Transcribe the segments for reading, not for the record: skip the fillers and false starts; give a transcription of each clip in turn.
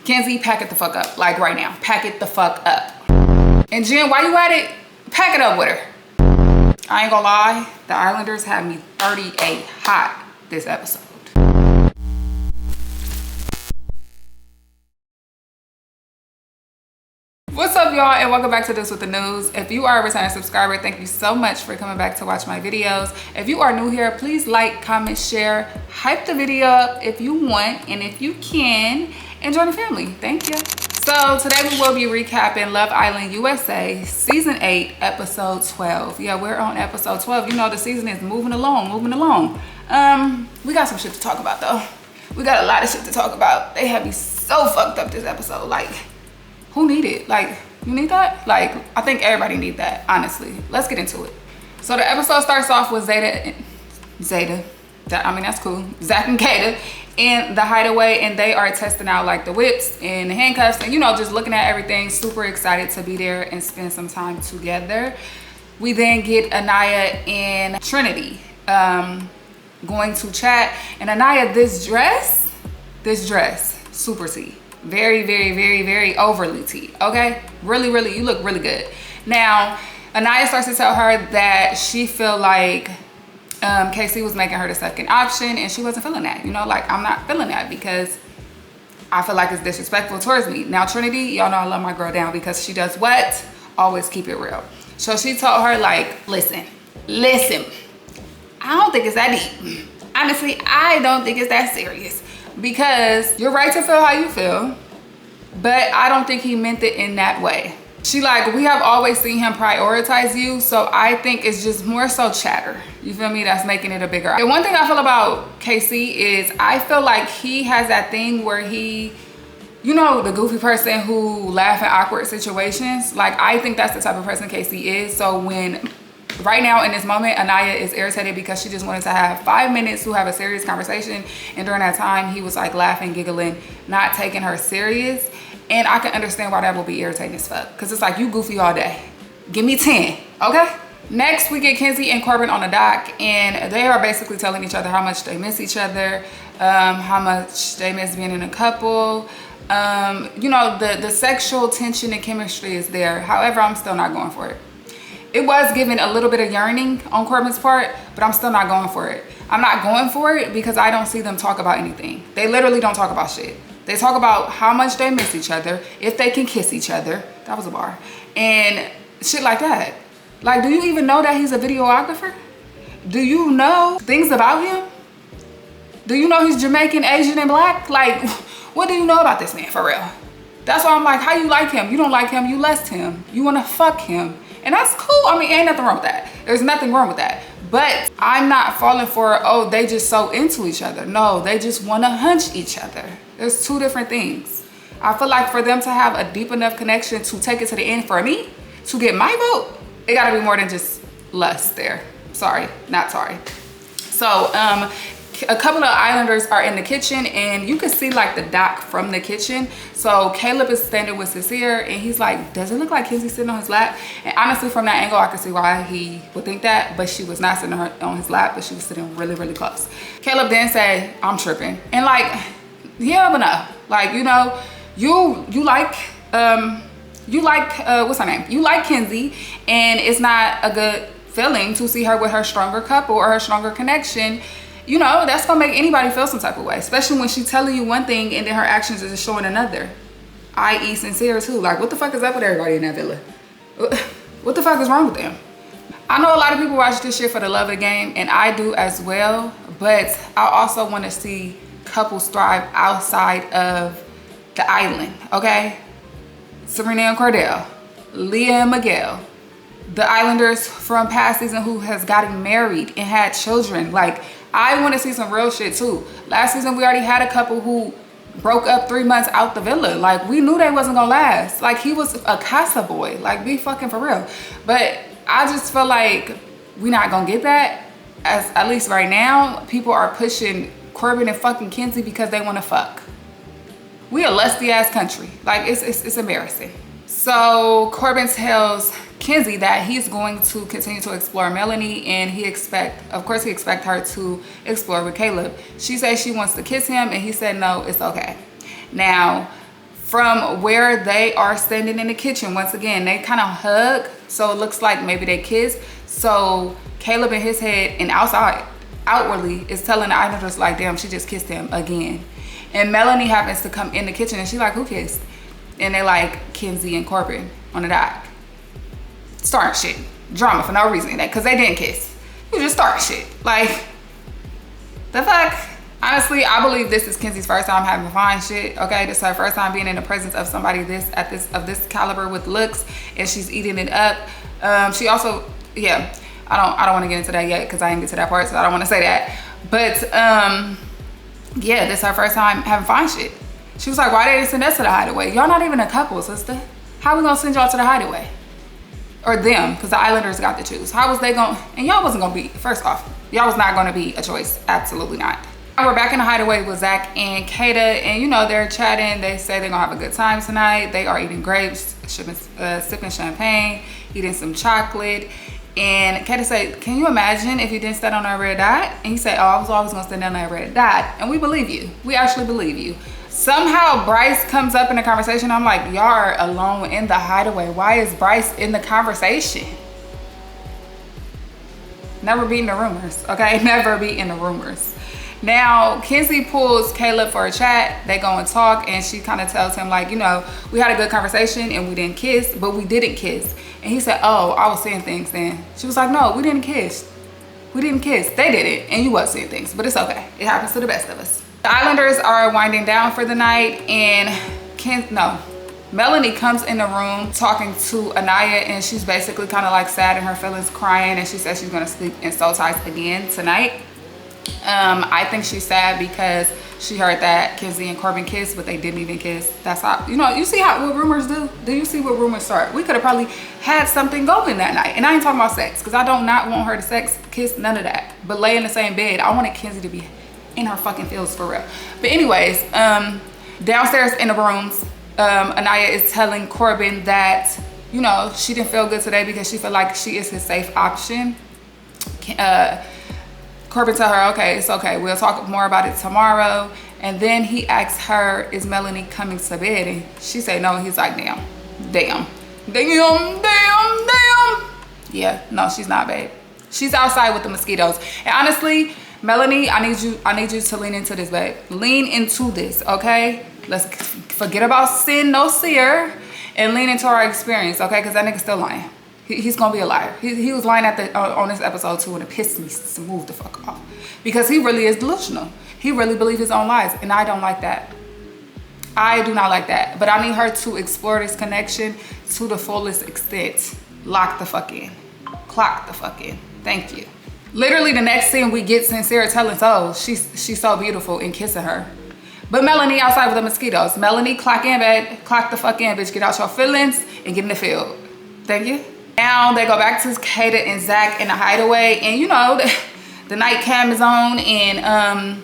Kenzie, pack it the fuck up. Like right now, pack it the fuck up. And Jen, why you at it? Pack it up with her. I ain't gonna lie, the Islanders have me 38 hot this episode. What's up, y'all, and welcome back to This With The News. If you are a returning subscriber, thank you so much for coming back to watch my videos. If you are new here, please like, comment, share, hype the video up if you want, and if you can, and join the family. Thank you. So today we will be recapping Love Island USA season 8 episode 12. Yeah, we're on episode 12. You know, the season is moving along. We got some shit to talk about though. We got a lot of shit to talk about. They have me so fucked up this episode. Like, who need it? Like, you need that? Like, I think everybody need that, honestly. Let's get into it. So the episode starts off with Zeta, I mean, that's cool. Zach and Kata in the hideaway, and they are testing out like the whips and the handcuffs and, you know, just looking at everything. Super excited to be there and spend some time together. We then get Anaya and Trinity going to chat. And Anaya, this dress, super tea. Very overly tea. Okay, really, you look really good. Now Anaya starts to tell her that she feel like KC was making her the second option, and she wasn't feeling that. You know, like, I'm not feeling that because I feel like it's disrespectful towards me. Now Trinity, y'all know I love my girl down because she does what? Always keep it real. So she told her, like, listen, I don't think it's that deep. Honestly, I don't think it's that serious. Because you're right to feel how you feel, but I don't think he meant it in that way. She like, we have always seen him prioritize you, so I think it's just more so chatter. You feel me? That's making it a bigger. And one thing I feel about KC is I feel like he has that thing where he, you know, the goofy person who laugh at awkward situations. Like, I think that's the type of person KC is. So when right now in this moment, Anaya is irritated because she just wanted to have 5 minutes to have a serious conversation, and during that time he was like laughing, giggling, not taking her serious. And I can understand why that will be irritating as fuck, because it's like, you goofy all day, give me 10. Okay, next we get Kenzie and Corbin on the dock, and they are basically telling each other how much they miss each other, how much they miss being in a couple. You know, the sexual tension and chemistry is there. However, I'm still not going for it. It was giving a little bit of yearning on Corbin's part, but I'm still not going for it. I'm not going for it because I don't see them talk about anything. They literally don't talk about shit. They talk about how much they miss each other, if they can kiss each other. That was a bar. And shit like that. Like, do you even know that he's a videographer? Do you know things about him? Do you know he's Jamaican, Asian, and black? Like, what do you know about this man, for real? That's why I'm like, how you like him? You don't like him, you lust him. You wanna fuck him. And that's cool. I mean, ain't nothing wrong with that. There's nothing wrong with that. But I'm not falling for, oh, they just so into each other. No, they just want to hunch each other. There's two different things. I feel like for them to have a deep enough connection to take it to the end for me, to get my vote, it got to be more than just lust there. Sorry, not sorry. So, a couple of Islanders are in the kitchen, and you can see like the dock from the kitchen. So Caleb is standing with Cecile, and he's like, does it look like Kenzie sitting on his lap? And honestly, from that angle, I can see why he would think that, but she was not sitting on his lap, but she was sitting really close. Caleb then said, I'm tripping. And like, yeah, but no. Like, you know, you like what's her name? You like Kenzie, and it's not a good feeling to see her with her stronger couple or her stronger connection. You know, that's gonna make anybody feel some type of way, especially when she's telling you one thing and then her actions is showing another, i.e. Sincere too. Like, what the fuck is up with everybody in that villa? What the fuck is wrong with them? I know a lot of people watch this shit for the love of the game, and I do as well, but I also want to see couples thrive outside of the island, okay? Serena and Cordell, Leah and Miguel, the Islanders from past season who has gotten married and had children. Like, I want to see some real shit too. Last season, we already had a couple who broke up 3 months out the villa. Like, we knew they wasn't gonna last. Like, he was a casa boy. Like, be fucking for real. But I just feel like we not gonna get that. At least right now, people are pushing Corbin and fucking Kenzie because they want to fuck. We a lusty ass country. Like, it's embarrassing. So Corbin tells Kenzie that he's going to continue to explore Melanie, and of course he expect her to explore with Caleb. She says she wants to kiss him, and he said no, it's okay. Now, from where they are standing in the kitchen. Once again, they kind of hug, so it looks like maybe they kiss. So Caleb in his head and outwardly is telling the Islanders like, damn, she just kissed him again. And Melanie happens to come in the kitchen and she's like, who kissed? And they like Kenzie and Corbin on the dock. Starting shit. Drama for no reason. Because they didn't kiss. You just start shit. Like, the fuck? Honestly, I believe this is Kenzie's first time having fine shit. Okay, this is her first time being in the presence of somebody of this caliber with looks, and she's eating it up. She also, yeah, I don't want to get into that yet because I didn't get to that part, so I don't want to say that. But yeah, this is her first time having fine shit. She was like, why didn't they send us to the hideaway? Y'all not even a couple, sister. How we gonna send y'all to the hideaway? Or them, because the Islanders got to choose. How was they gonna, and y'all wasn't gonna be, first off, y'all was not gonna be a choice. Absolutely not. We're back in the hideaway with Zach and Kata, and you know, they're chatting. They say they're gonna have a good time tonight. They are eating grapes, sipping champagne, eating some chocolate. And Kata said, can you imagine if you didn't stand on that red dot? And he said, oh, I was always gonna stand on that red dot. And we believe you. We actually believe you. Somehow Bryce comes up in the conversation. I'm like, y'all are alone in the hideaway. Why is Bryce in the conversation? Never be in the rumors, okay? Never be in the rumors. Now, Kenzie pulls Caleb for a chat. They go and talk, and she kind of tells him like, you know, we had a good conversation and we didn't kiss, but we didn't kiss. And he said, oh, I was saying things then. She was like, no, we didn't kiss. We didn't kiss. They did it, and you was saying things, but it's okay. It happens to the best of us. The Islanders are winding down for the night, and Melanie comes in the room talking to Anaya, and she's basically kind of like sad in her feelings, crying, and she says she's gonna sleep in soul ties again tonight. I think she's sad because she heard that Kenzie and Corbin kissed, but they didn't even kiss. That's how, you know, you see what rumors do? Do you see what rumors start? We could have probably had something going that night. And I ain't talking about sex, because I do not want her to sex, kiss, none of that. But lay in the same bed. I wanted Kenzie to be in her fucking feels for real. But anyways, downstairs in the rooms, Anaya is telling Corbin that, you know, she didn't feel good today because she felt like she is his safe option. Corbin tell her, okay, it's okay. We'll talk more about it tomorrow. And then he asks her, is Melanie coming to bed? And she said no. He's like, damn. Yeah, no, she's not, babe. She's outside with the mosquitoes. And honestly, Melanie, I need you to lean into this, babe. Lean into this, okay? Let's forget about sin, no seer, and lean into our experience, okay? Because that nigga's still lying. He's gonna be a liar. He was lying on this episode too, and it pissed me to move the fuck off. Because he really is delusional. He really believes his own lies, and I don't like that. I do not like that. But I need her to explore this connection to the fullest extent. Lock the fuck in. Clock the fuck in. Thank you. Literally the next scene we get Sincere telling oh, she's so beautiful and kissing her. But Melanie outside with the mosquitoes. Melanie, clock in, babe. Clock the fuck in, bitch. Get out your feelings and get in the field. Thank you. Now they go back to Kata and Zach in the hideaway, and you know, the night cam is on, and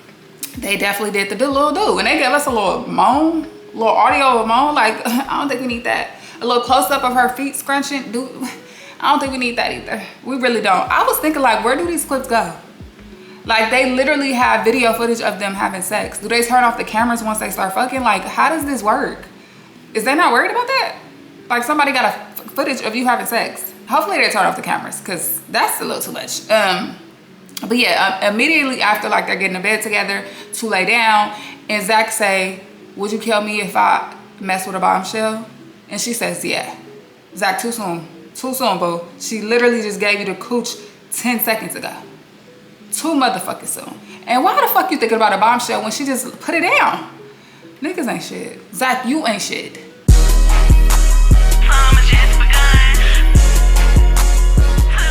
they definitely did the little do, and they gave us a little moan, little audio of a moan. Like, I don't think we need that. A little close up of her feet scrunching, dude. I don't think we need that either. We really don't. I was thinking like, where do these clips go? Like, they literally have video footage of them having sex. Do they turn off the cameras once they start fucking? Like, how does this work? Is they not worried about that? Like, somebody got a footage of you having sex. Hopefully they turn off the cameras, because that's a little too much. But yeah, immediately after, like, they're getting in bed together to lay down, and Zach say, would you kill me if I mess with a bombshell? And she says, yeah. Zach, too soon. Too soon, boo. She literally just gave you the cooch 10 seconds ago. Too motherfucking soon. And why the fuck you thinking about a bombshell when she just put it down? Niggas ain't shit. Zach, you ain't shit.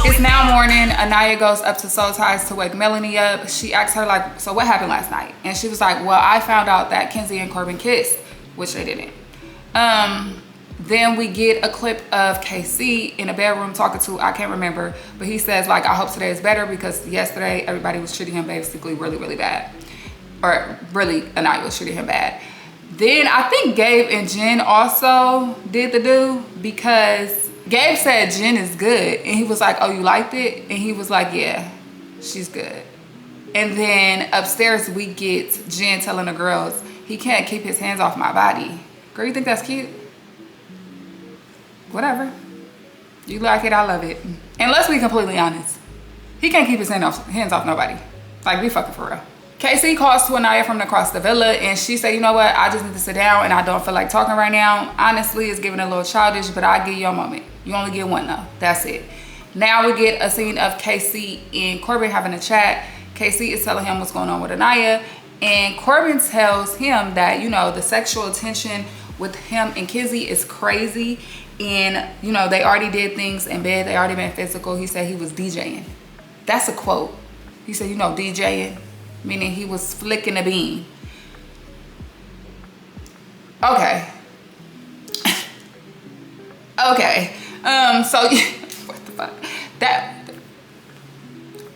It's now morning. Anaya goes up to Soul Ties to wake Melanie up. She asks her, like, so what happened last night? And she was like, well, I found out that Kenzie and Corbin kissed, which they didn't. Then we get a clip of KC in a bedroom talking to, I can't remember, but he says, like, I hope today is better because yesterday everybody was treating him basically really, really bad. Or really, Anaya was treating him bad. Then I think Gabe and Jen also did the do, because Gabe said Jen is good, and he was like, oh, you liked it? And he was like, yeah, she's good. And then upstairs we get Jen telling the girls, he can't keep his hands off my body. Girl, you think that's cute? Whatever. You like it, I love it. And let's be completely honest. He can't keep his hands off nobody. Like, be fucking for real. Casey calls to Anaya from across the villa and she said, you know what? I just need to sit down and I don't feel like talking right now. Honestly, it's giving a little childish, but I'll give you a moment. You only get one though. That's it. Now we get a scene of Casey and Corbin having a chat. Casey is telling him what's going on with Anaya. And Corbin tells him that, you know, the sexual tension with him and Kenzie is crazy. And, you know, they already did things in bed. They already been physical. He said he was DJing. That's a quote. He said, you know, DJing, meaning he was flicking a bean. Okay. Okay. So, what the fuck?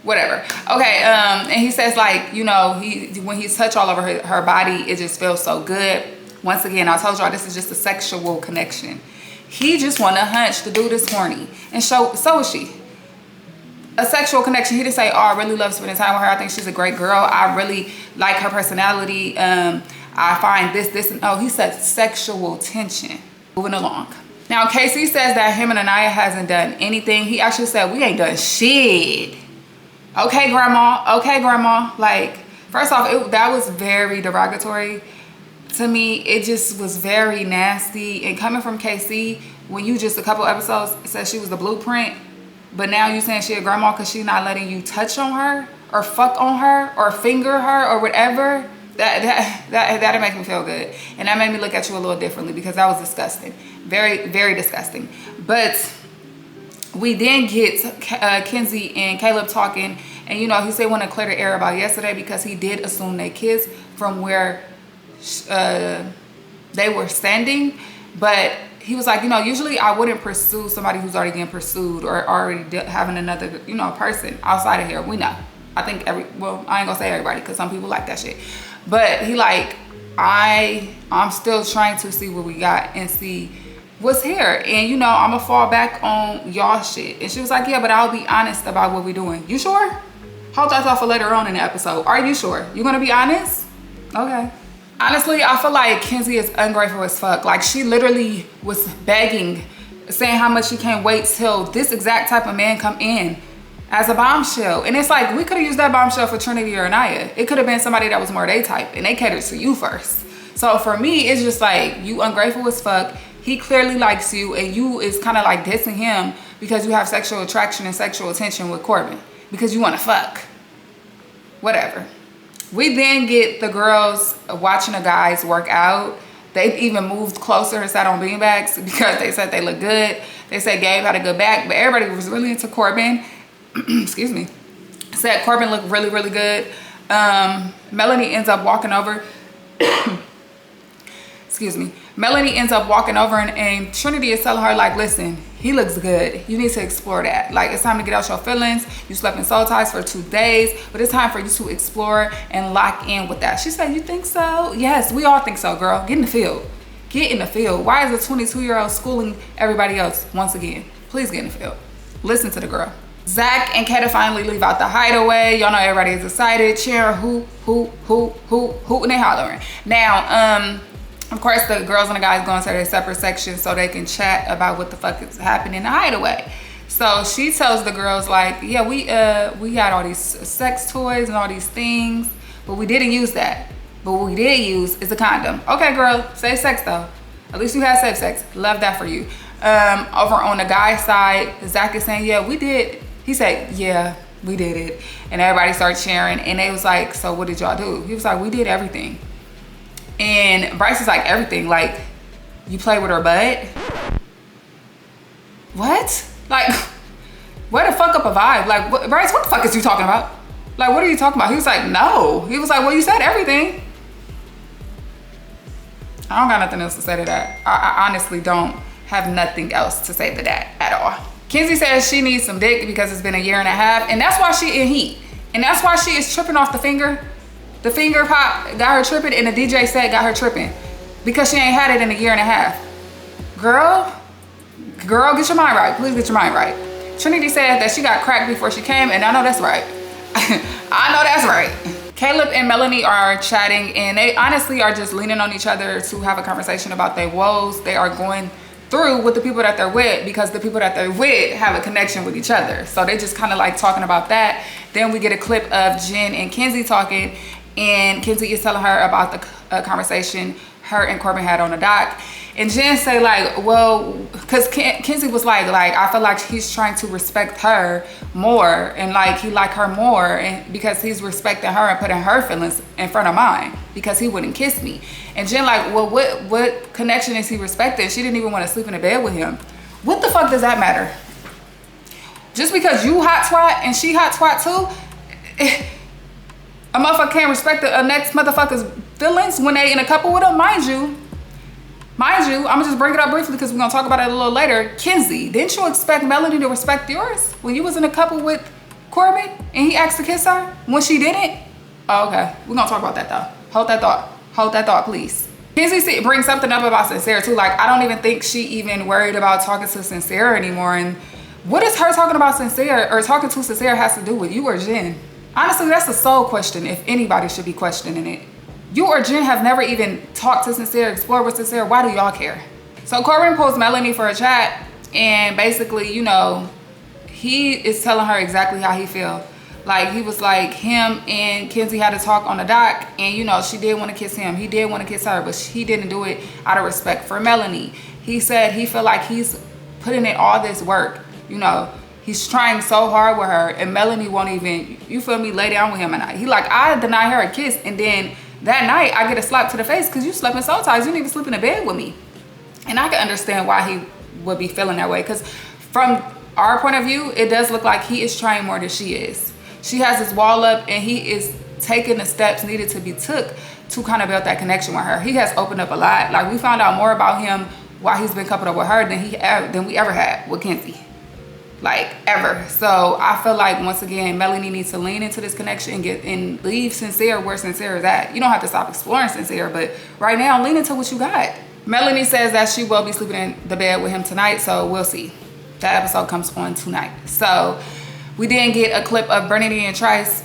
Whatever. Okay, and he says, like, you know, when he's touched all over her body, it just feels so good. Once again, I told y'all this is just a sexual connection. He just want a hunch. The dude is horny. And so is she. A sexual connection. He didn't say, oh, I really love spending time with her. I think she's a great girl. I really like her personality. I find this, and oh, he said sexual tension. Moving along. Now, Casey says that him and Anaya hasn't done anything. He actually said, we ain't done shit. Okay, grandma. Okay, grandma. Like, first off, that was very derogatory to me. It just was very nasty. And coming from Casey, when you just a couple episodes said she was the blueprint, but now you saying she a grandma because she's not letting you touch on her or fuck on her or finger her or whatever, that make me feel good. And that made me look at you a little differently because that was disgusting. Very, very disgusting. But we then get Kenzie and Caleb talking, and you know, he said he wanted to clear the air about yesterday because he did assume they kissed from where they were standing. But he was like, you know, usually I wouldn't pursue somebody who's already getting pursued or already having another, you know, person outside of here. We know. I think well, I ain't gonna say everybody because some people like that shit. But he like, I'm still trying to see what we got and see what's here. And you know, I'm gonna fall back on y'all shit. And she was like, yeah, but I'll be honest about what we're doing. You sure? Hold that thought for later on in the episode. Are you sure? You gonna be honest? Okay. Honestly, I feel like Kenzie is ungrateful as fuck. Like, she literally was begging, saying how much she can't wait till this exact type of man come in as a bombshell. And it's like, we could have used that bombshell for Trinity or Anaya. It could have been somebody that was more they type, and they catered to you first. So for me, it's just like, you ungrateful as fuck. He clearly likes you, and you is kind of like dissing him because you have sexual attraction and sexual attention with Corbin because you want to fuck. Whatever. We then get the girls watching the guys work out. They even moved closer and sat on beanbags because they said they look good. They said Gabe had a good back, but everybody was really into Corbin. Excuse me. Said Corbin looked really, really good. Melanie ends up walking over. Excuse me. Melanie ends up walking over and Trinity is telling her, like, listen, he looks good. You need to explore that. Like, it's time to get out your feelings. You slept in soul ties for 2 days, but it's time for you to explore and lock in with that. She said, you think so? Yes, we all think so, girl. Get in the field. Get in the field. Why is a 22-year-old schooling everybody else once again? Please get in the field. Listen to the girl. Zach and Keta finally leave out the hideaway. Y'all know everybody is excited, cheering, hoot, and they hollering. Now, of course, the girls and the guys go into their separate sections so they can chat about what the fuck is happening in the hideaway. So she tells the girls, like, yeah, we had all these sex toys and all these things, but we didn't use that. But what we did use is a condom. Okay, girl, safe sex though. At least you had safe sex. Love that for you. Over on the guy's side, Zach is saying, yeah, we did. He said, yeah, we did it. And everybody started cheering, and they was like, so what did y'all do? He was like, we did everything. And Bryce is like, everything, like, you play with her butt? What? Like, where the fuck up a vibe? Like, Bryce, what the fuck is you talking about? Like, what are you talking about? He was like, no. He was like, well, you said everything. I don't got nothing else to say to that. I honestly don't have nothing else to say to that at all. Kenzie says she needs some dick because it's been a year and a half, and that's why she in heat. And that's why she is tripping off the finger. The finger pop got her tripping, and the DJ set got her tripping because she ain't had it in a year and a half. Girl, get your mind right. Please get your mind right. Trinity said that she got cracked before she came, and I know that's right. I know that's right. Caleb and Melanie are chatting, and they honestly are just leaning on each other to have a conversation about their woes they are going through with the people that they're with, because the people that they're with have a connection with each other. So they just kind of like talking about that. Then we get a clip of Jen and Kenzie talking, and Kenzie is telling her about the conversation her and Corbin had on the dock. And Jen say like, well, because Kenzie was like, I feel like he's trying to respect her more, and like he like her more, and because he's respecting her and putting her feelings in front of mine because he wouldn't kiss me. And Jen like, well, what connection is he respecting? She didn't even want to sleep in the bed with him. What the fuck does that matter? Just because you hot twat and she hot twat too, a motherfucker can't respect the next motherfucker's feelings when they in a couple with him. Mind you, I'm gonna just bring it up briefly because we're gonna talk about it a little later. Kenzie, didn't you expect Melanie to respect yours when you was in a couple with Corbin and he asked to kiss her when she didn't? Oh, okay, we're gonna talk about that though. Hold that thought, please. Kenzie brings something up about Sincere too. Like, I don't even think she even worried about talking to Sincere anymore. And what is her talking about Sincere or talking to Sincere has to do with you or Jen? Honestly, that's the sole question, if anybody should be questioning it. You or Jen have never even talked to Sincere, explored with Sincere. Why do y'all care? So Corbin pulls Melanie for a chat, and basically, you know, he is telling her exactly how he feel. Like, he was like, him and Kenzie had to talk on the dock, and you know, she did want to kiss him. He did want to kiss her, but he didn't do it out of respect for Melanie. He said he feel like he's putting in all this work, you know. He's trying so hard with her, and Melanie won't even, you feel me, lay down with him. And he like, I deny her a kiss, and then that night I get a slap to the face because you slept in soul ties. You didn't even sleep in the bed with me. And I can understand why he would be feeling that way, because from our point of view, it does look like he is trying more than she is. She has his wall up, and he is taking the steps needed to be took to kind of build that connection with her. He has opened up a lot. Like, we found out more about him while he's been coupled up with her than we ever had with Kenzie. Like, ever. So I feel like, once again, Melanie needs to lean into this connection and leave Sincere where Sincere is at. You don't have to stop exploring Sincere, but right now, lean into what you got. Melanie says that she will be sleeping in the bed with him tonight, so we'll see. That episode comes on tonight. So we didn't get a clip of Bryce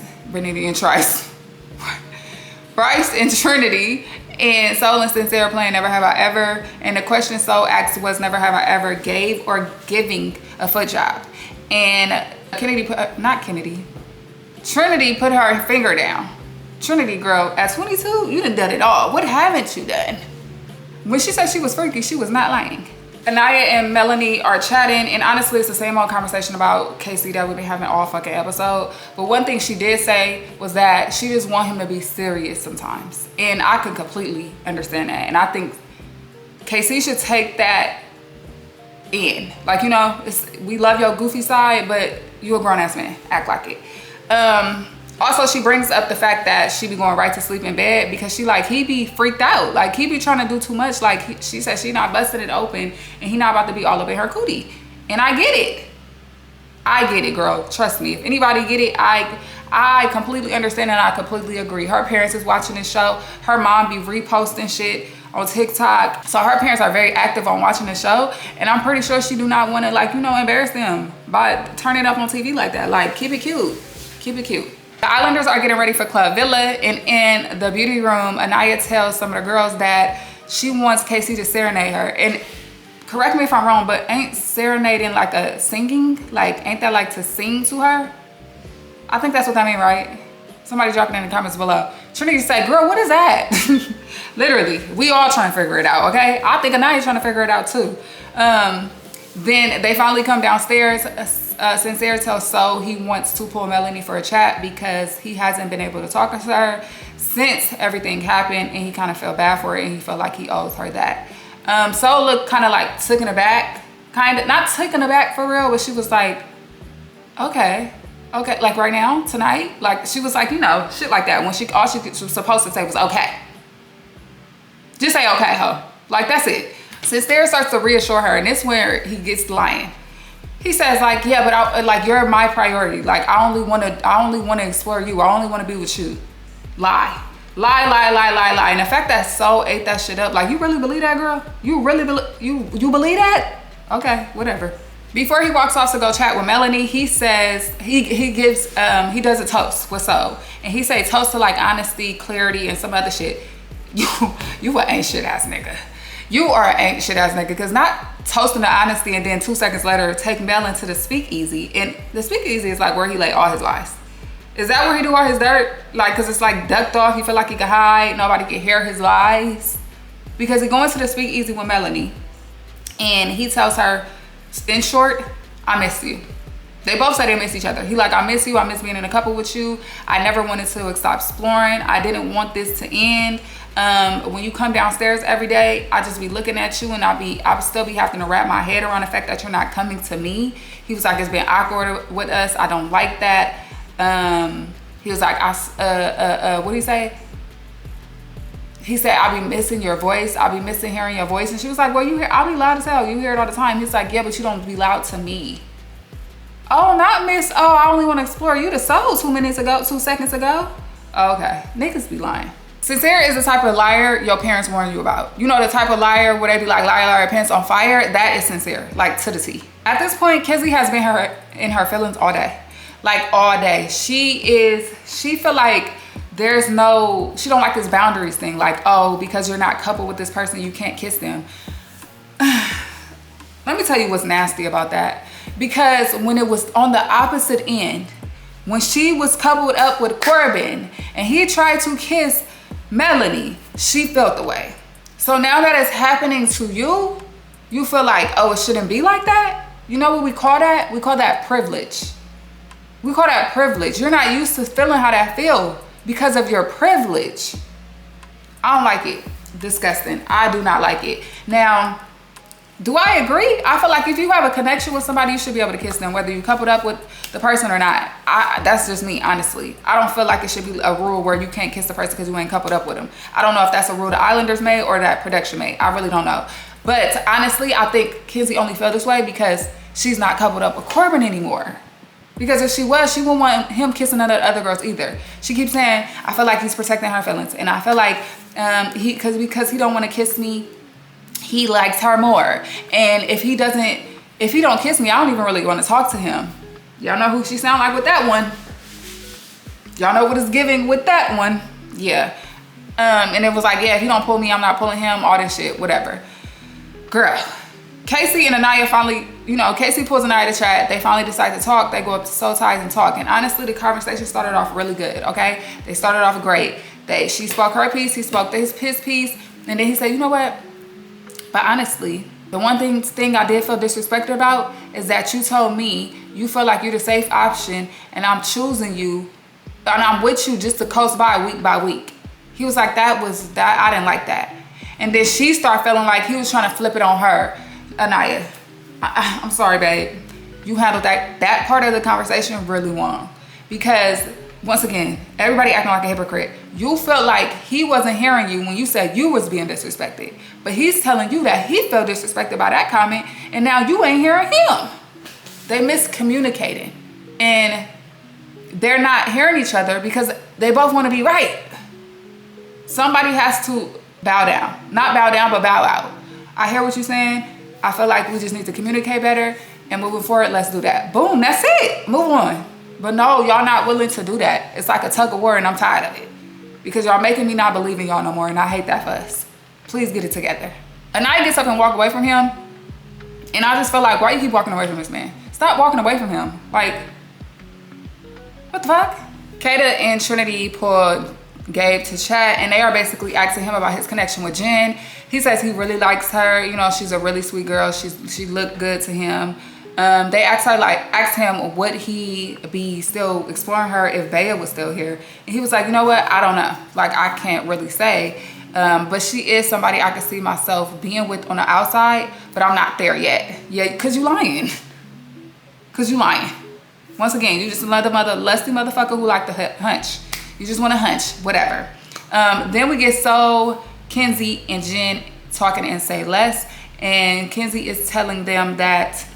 and Trinity and Soul and Sincere playing Never Have I Ever. And the question Soul asked was, never have I ever gave or giving a foot job. And Trinity put her finger down. Trinity, girl, at 22, you done it all. What haven't you done? When she said she was freaky, she was not lying. Anaya and Melanie are chatting, and honestly, it's the same old conversation about Casey that we've been having all fucking episode. But one thing she did say was that she just want him to be serious sometimes. And I could completely understand that. And I think Casey should take that in. Like, you know, we love your goofy side, but you a grown-ass man. Act like it. Also, she brings up the fact that she be going right to sleep in bed because she like, he be freaked out. Like, he be trying to do too much. Like, she said she not busting it open and he not about to be all up in her cootie. And I get it. I get it, girl. Trust me. If anybody get it, I completely understand and I completely agree. Her parents is watching this show. Her mom be reposting shit on TikTok. So her parents are very active on watching the show. And I'm pretty sure she do not want to, like, you know, embarrass them by turning up on TV like that. Like, keep it cute. Keep it cute. The Islanders are getting ready for Club Villa, and in the beauty room, Anaya tells some of the girls that she wants Casey to serenade her. And correct me if I'm wrong, but ain't serenading like a singing? Like, ain't that like to sing to her? I think that's what that mean, right? Somebody drop it in the comments below. Trinity said, girl, what is that? Literally, we all trying to figure it out, okay? I think Anaya's trying to figure it out too. Then they finally come downstairs. Sincere tells Soul he wants to pull Melanie for a chat because he hasn't been able to talk to her since everything happened, and he kind of felt bad for it, and he felt like he owes her that. Soul looked kind of like taken aback, kind of not taken aback for real, but she was like, okay, like right now, tonight, like she was like, you know, shit like that. When all she was supposed to say was okay. Just say okay, ho. Like, that's it. Sincere starts to reassure her, and this where he gets lying. He says like, yeah, but like, you're my priority. Like, I only want to explore you. I only want to be with you. Lie. And the fact that Soul ate that shit up, like, you really believe that, girl? You really believe, you believe that? Okay, whatever. Before he walks off to go chat with Melanie, he says, he does a toast with So. And he say toast to like honesty, clarity, and some other shit. You an ain't shit ass nigga. You are an ain't shit ass nigga, because not toasting to honesty and then 2 seconds later take Mel into the speakeasy. And the speakeasy is like where he lay all his lies. Is that where he do all his dirt? Like, cause it's like ducked off, he feel like he can hide, nobody can hear his lies. Because he go into the speakeasy with Melanie and he tells her, in short, I miss you. They both say they miss each other. He like, I miss you, I miss being in a couple with you. I never wanted to stop exploring. I didn't want this to end. When you come downstairs every day, I just be looking at you and I would still be having to wrap my head around the fact that you're not coming to me. He was like, it's been awkward with us. I don't like that. He was like, what did he say? He said, I'll be missing your voice. I'll be missing hearing your voice. And she was like, well, I'll be loud as hell. You hear it all the time. He's like, yeah, but you don't be loud to me. Oh, not miss. Oh, I only want to explore you. The soul 2 seconds ago. Oh, okay. Niggas be lying. Sincere is the type of liar your parents warned you about. You know, the type of liar where they be like, liar, liar, pants on fire. That is Sincere, like to the T. At this point, Kenzie has been in her feelings all day. Like all day. She feel like she don't like this boundaries thing. Like, oh, because you're not coupled with this person, you can't kiss them. Let me tell you what's nasty about that. Because when it was on the opposite end, when she was coupled up with Corbin and he tried to kiss Melanie, she felt the way. So now that it's happening to you, you feel like, oh, it shouldn't be like that? You know what we call that? We call that privilege. We call that privilege. You're not used to feeling how that feels because of your privilege. I don't like it. Disgusting. I do not like it. Now, do I agree? I feel like if you have a connection with somebody, you should be able to kiss them, whether you coupled up with the person or not. That's just me, honestly. I don't feel like it should be a rule where you can't kiss the person because you ain't coupled up with them. I don't know if that's a rule the Islanders made or that production made. I really don't know. But honestly, I think Kenzie only felt this way because she's not coupled up with Corbin anymore. Because if she was, she wouldn't want him kissing other girls either. She keeps saying, I feel like he's protecting her feelings. And I feel like because he don't want to kiss me, he likes her more. And if he don't kiss me, I don't even really want to talk to him. Y'all know who she sound like with that one. Y'all know what it's giving with that one. Yeah. And it was like, yeah, if he don't pull me, I'm not pulling him, all this shit, whatever. Girl. Casey and Anaya finally, Casey pulls Anaya to chat. They finally decide to talk. They go up to Soul Ties and talk. And honestly, the conversation started off really good, okay? They started off great. She spoke her piece, he spoke his piece. And then he said, you know what? But honestly, the one thing I did feel disrespected about is that you told me you feel like you're the safe option and I'm choosing you and I'm with you just to coast by week. He was like, I didn't like that. And then she started feeling like he was trying to flip it on her. Anaya, I'm sorry, babe. You handled that part of the conversation really wrong. Because, once again, everybody acting like a hypocrite. You felt like he wasn't hearing you when you said you was being disrespected. But he's telling you that he felt disrespected by that comment, and now you ain't hearing him. They miscommunicating. And they're not hearing each other because they both want to be right. Somebody has to bow down. Not bow down, but bow out. I hear what you're saying. I feel like we just need to communicate better, and moving forward, let's do that. Boom, that's it. Move on. But no, y'all not willing to do that. It's like a tug of war, and I'm tired of it. Because y'all making me not believe in y'all no more, and I hate that for us. Please get it together. Anaya gets up and walk away from him, and I just feel like, why you keep walking away from this man? Stop walking away from him. Like, what the fuck? Kata and Trinity pulled Gabe to chat, and they are basically asking him about his connection with Jen. He says he really likes her. She's a really sweet girl. She looked good to him. They asked him would he be still exploring her if Bea was still here, and he was like, you know what, I don't know. Like, I can't really say. But she is somebody I can see myself being with on the outside, but I'm not there yet. Yeah, because you lying. Once again, you just another lusty motherfucker who like to hunch. You just want to hunch, whatever. Then we get Kenzie and Jen talking and say less. And Kenzie is telling them that,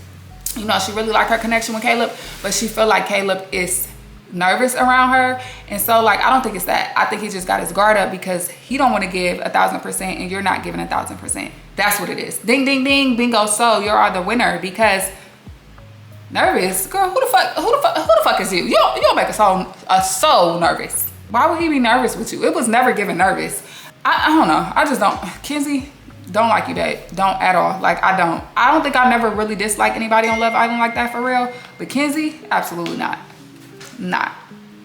she really like her connection with Caleb, but she feel like Caleb is nervous around her. And so, I don't think it's that. I think he just got his guard up because he don't want to give 1,000% and you're not giving 1,000%. That's what it is. Ding, ding, ding, bingo. So you are the winner because Nervous? Girl, who the fuck is you? You don't make us so nervous. Why would he be nervous with you? It was never given nervous. I don't know. I just don't. Kenzie, don't like you, babe. Don't at all. Like, I don't think I never really disliked anybody on Love Island like that for real. But Kenzie, absolutely not. Not.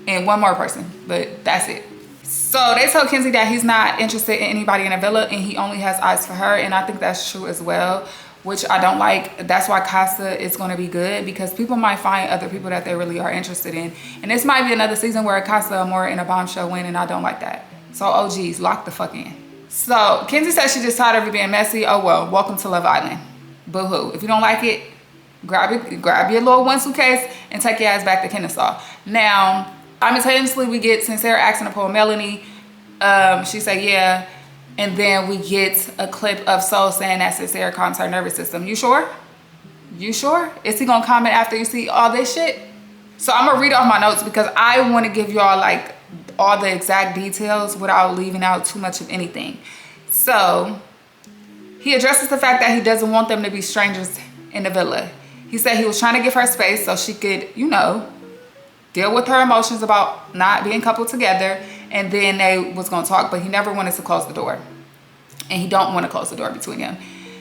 And one more person, but that's it. So they told Kenzie that he's not interested in anybody in a villa and he only has eyes for her. And I think that's true as well, which I don't like. That's why Casa is going to be good, because people might find other people that they really are interested in. And this might be another season where Casa more in a bombshell win, and I don't like that. So OGs, lock the fuck in. So Kenzie said she just tired of it being messy. Oh well, welcome to Love Island. Boo-hoo. If you don't like it, grab your little one suitcase and take your ass back to Kennesaw. Now, simultaneously we get Sincere asking to pull Melanie. She said yeah. And then we get a clip of Soul saying that Sincere calms her nervous system. You sure? You sure? Is he gonna comment after you see all this shit? So I'm gonna read off my notes because I want to give y'all like all the exact details without leaving out too much of anything. So he addresses the fact that he doesn't want them to be strangers in the villa. He said he was trying to give her space so she could, you know, deal with her emotions about not being coupled together, and then they was gonna talk, but he never wanted to close the door. And he don't want to close the door between them.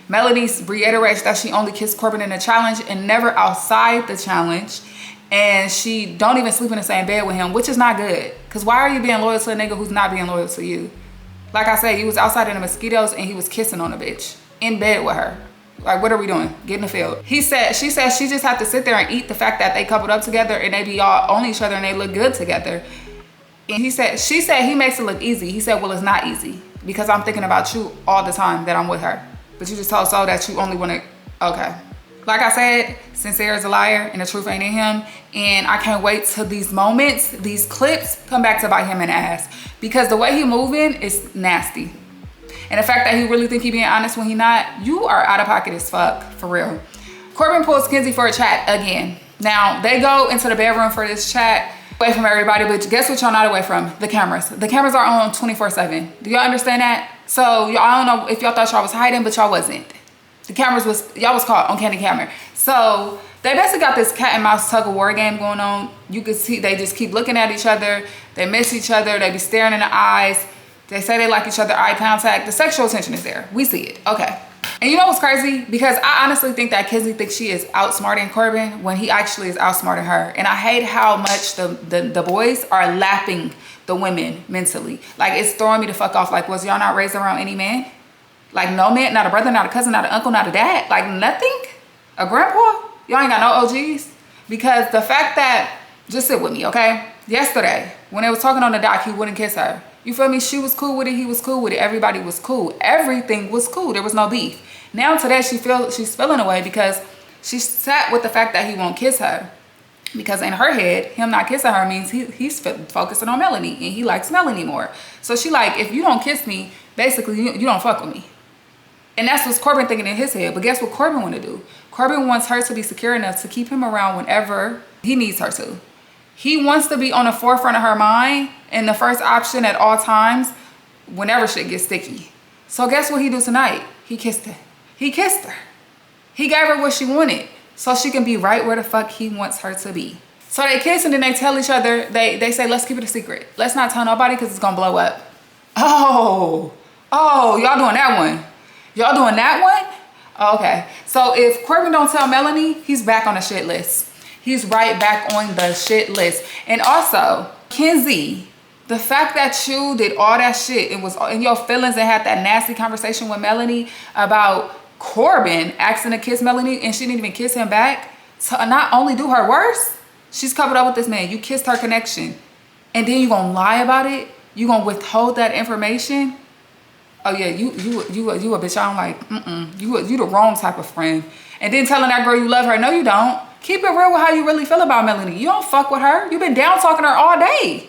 Melanie reiterates that she only kissed Corbin in the challenge and never outside the challenge. And she don't even sleep in the same bed with him, which is not good. Because why are you being loyal to a nigga who's not being loyal to you? Like I said, you was outside in the mosquitoes and he was kissing on a bitch in bed with her. Like, what are we doing? Get in the field. She said she just had to sit there and eat the fact that they coupled up together and they be all on each other and they look good together. And she said he makes it look easy. He said, well, it's not easy because I'm thinking about you all the time that I'm with her. But you just told Soul that you only want to, okay. Like I said, Sincere is a liar and the truth ain't in him. And I can't wait till these moments, these clips come back to bite him in the ass. Because the way he moving is nasty. And the fact that he really think he being honest when he not, you are out of pocket as fuck, for real. Corbin pulls Kenzie for a chat again. Now, they go into the bedroom for this chat, away from everybody, but guess what y'all not away from? The cameras. The cameras are on 24/7. Do y'all understand that? So, y'all, I don't know if y'all thought y'all was hiding, but y'all wasn't. The cameras y'all was caught on candy camera. So, they basically got this cat and mouse tug of war game going on. You can see they just keep looking at each other. They miss each other. They be staring in the eyes. They say they like each other, eye contact. The sexual tension is there. We see it. Okay. And you know what's crazy? Because I honestly think that Kenzie thinks she is outsmarting Corbin when he actually is outsmarting her. And I hate how much the boys are lapping the women mentally. Like, it's throwing me the fuck off. Like, was y'all not raised around any man? Like, no man, not a brother, not a cousin, not an uncle, not a dad. Like, nothing? A grandpa? Y'all ain't got no OGs? Because the fact that, just sit with me, okay? Yesterday, when they was talking on the dock, he wouldn't kiss her. You feel me? She was cool with it. He was cool with it. Everybody was cool. Everything was cool. There was no beef. Now today she's feeling away because she sat with the fact that he won't kiss her. Because in her head, him not kissing her means he's focusing on Melanie and he likes Melanie more. So she like, if you don't kiss me, basically you don't fuck with me. And that's what Corbin thinking in his head. But guess what Corbin want to do? Corbin wants her to be secure enough to keep him around whenever he needs her to. He wants to be on the forefront of her mind and the first option at all times whenever shit gets sticky. So guess what he do tonight? He kissed her. He kissed her. He gave her what she wanted so she can be right where the fuck he wants her to be. So they kiss and then they tell each other, they say, let's keep it a secret. Let's not tell nobody because it's going to blow up. Oh, y'all doing that one. Y'all doing that one? Okay. So if Corbin don't tell Melanie, he's back on the shit list. He's right back on the shit list. And also, Kenzie, the fact that you did all that shit and was in your feelings and had that nasty conversation with Melanie about Corbin asking to kiss Melanie and she didn't even kiss him back, to not only do her worse, she's covered up with this man. You kissed her connection. And then you gonna lie about it? You gonna withhold that information? Oh yeah, you a bitch. I don't like, you the wrong type of friend. And then telling that girl you love her. No, you don't. Keep it real with how you really feel about Melanie. You don't fuck with her. You've been down talking to her all day.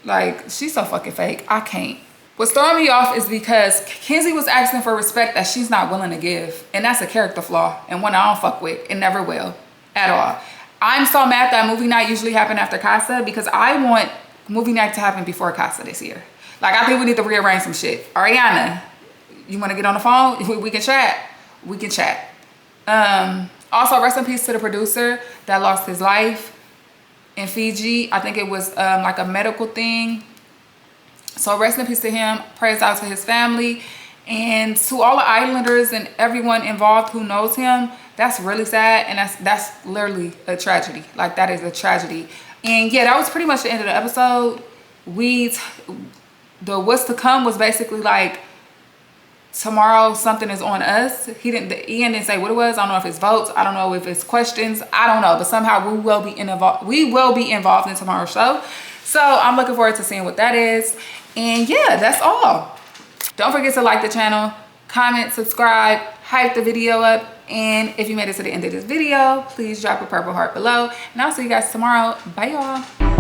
Like, she's so fucking fake. I can't. What's throwing me off is because Kenzie was asking for respect that she's not willing to give. And that's a character flaw. And one I don't fuck with. And never will. At all. I'm so mad that movie night usually happen after Casa because I want movie night to happen before Casa this year. Like, I think we need to rearrange some shit. Ariana, you want to get on the phone? We can chat. We can chat. Also, rest in peace to the producer that lost his life in Fiji. I think it was like a medical thing. So rest in peace to him. Prayers out to his family. And to all the islanders and everyone involved who knows him, that's really sad. And that's literally a tragedy. Like, that is a tragedy. And yeah, that was pretty much the end of the episode. The what's to come was basically like, tomorrow something is on us. Ian didn't say what it was. I don't know if it's votes. I don't know if it's questions. I don't know. But somehow we will be involved in tomorrow's show. So I'm looking forward to seeing what that is. And yeah, that's all. Don't forget to like the channel, comment, subscribe, hype the video up. And if you made it to the end of this video, please drop a purple heart below. And I'll see you guys tomorrow. Bye, y'all.